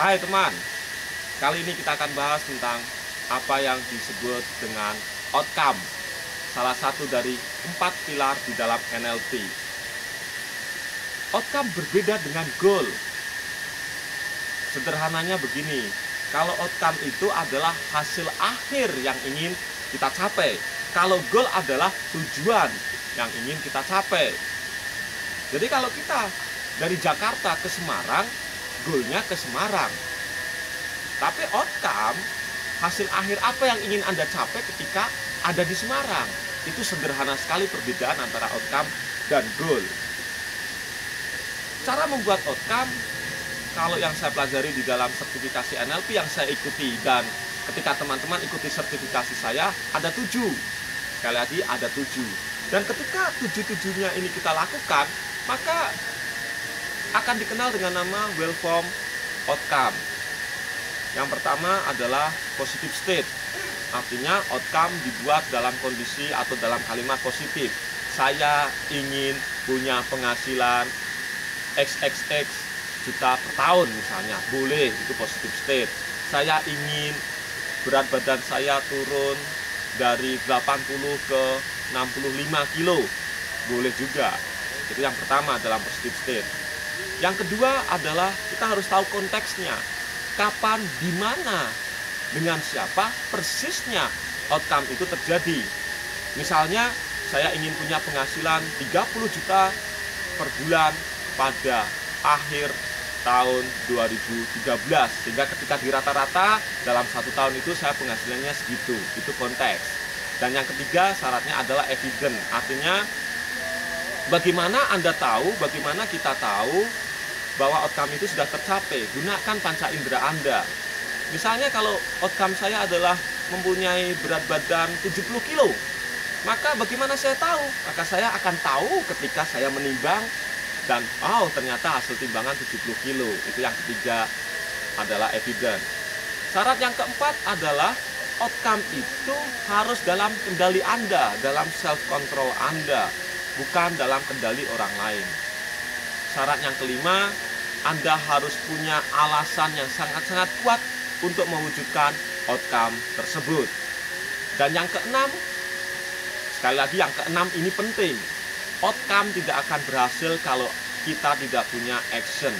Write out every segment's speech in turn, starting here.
Hai teman, kali ini kita akan bahas tentang apa yang disebut dengan outcome, salah satu dari 4 pilar di dalam NLP. Outcome berbeda dengan goal. Sederhananya begini, kalau outcome itu adalah hasil akhir yang ingin kita capai, kalau goal adalah tujuan yang ingin kita capai. Jadi kalau kita dari Jakarta ke Semarang, goalnya ke Semarang. Tapi outcome, hasil akhir apa yang ingin Anda capai ketika ada di Semarang. Itu sederhana sekali perbedaan antara outcome dan goal. Cara membuat outcome, kalau yang saya pelajari di dalam sertifikasi NLP yang saya ikuti, dan ketika teman-teman ikuti sertifikasi saya, ada 7. Sekali lagi, ada 7. Dan ketika 7-7-nya ini kita lakukan, maka akan dikenal dengan nama well-formed outcome. Yang pertama adalah positive state. Artinya outcome dibuat dalam kondisi atau dalam kalimat positif. Saya ingin punya penghasilan XXX juta per tahun misalnya. Boleh, itu positive state. Saya ingin berat badan saya turun dari 80 ke 65 kilo. Boleh juga. Itu yang pertama dalam positive state. Yang kedua adalah kita harus tahu konteksnya. Kapan, di mana, dengan siapa persisnya outcome itu terjadi. Misalnya, saya ingin punya penghasilan 30 juta per bulan pada akhir tahun 2013. Sehingga ketika di rata-rata dalam 1 tahun itu saya penghasilannya segitu. Itu konteks. Dan yang ketiga syaratnya adalah evident. Artinya, bagaimana Anda tahu, bagaimana kita tahu bahwa outcome itu sudah tercapai? Gunakan panca indera Anda. Misalnya kalau outcome saya adalah mempunyai berat badan 70 kilo, maka bagaimana saya tahu? Maka saya akan tahu ketika saya menimbang dan ternyata hasil timbangan 70 kilo. Itu yang ketiga adalah evidence. Syarat yang keempat adalah outcome itu harus dalam kendali Anda, dalam self control Anda, bukan dalam kendali orang lain. Syarat yang kelima, Anda harus punya alasan yang sangat-sangat kuat untuk mewujudkan outcome tersebut. Dan yang keenam, sekali lagi yang keenam ini penting. Outcome tidak akan berhasil kalau kita tidak punya action.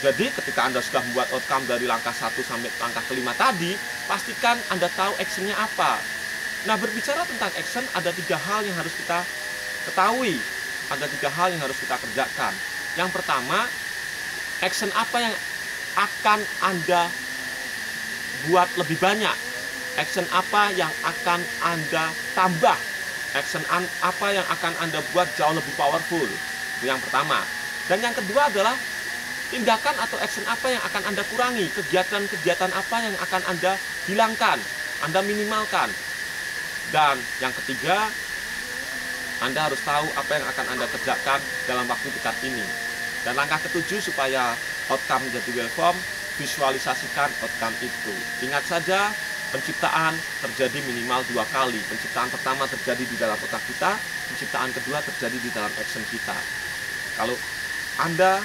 Jadi ketika Anda sudah membuat outcome dari langkah 1 sampai langkah kelima tadi, pastikan Anda tahu actionnya apa. Nah, berbicara tentang action, ada 3 hal yang harus kita ketahui. Ada 3 hal yang harus kita kerjakan. Yang pertama, action apa yang akan Anda buat lebih banyak? Action apa yang akan Anda tambah? Action apa yang akan Anda buat jauh lebih powerful? Itu yang pertama. Dan yang kedua adalah tindakan atau action apa yang akan Anda kurangi? Kegiatan-kegiatan apa yang akan Anda hilangkan, Anda minimalkan? Dan yang ketiga, Anda harus tahu apa yang akan Anda kerjakan dalam waktu dekat ini. Dan langkah ketujuh supaya outcome menjadi well-formed, visualisasikan outcome itu. Ingat saja, penciptaan terjadi minimal 2 kali. Penciptaan pertama terjadi di dalam otak kita, penciptaan kedua terjadi di dalam action kita. Kalau Anda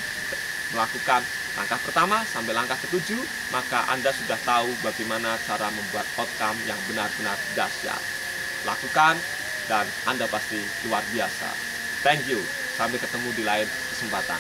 melakukan langkah pertama sampai langkah ketujuh, maka Anda sudah tahu bagaimana cara membuat outcome yang benar-benar dahsyat. Lakukan, dan Anda pasti luar biasa. Thank you. Sampai ketemu di lain kesempatan.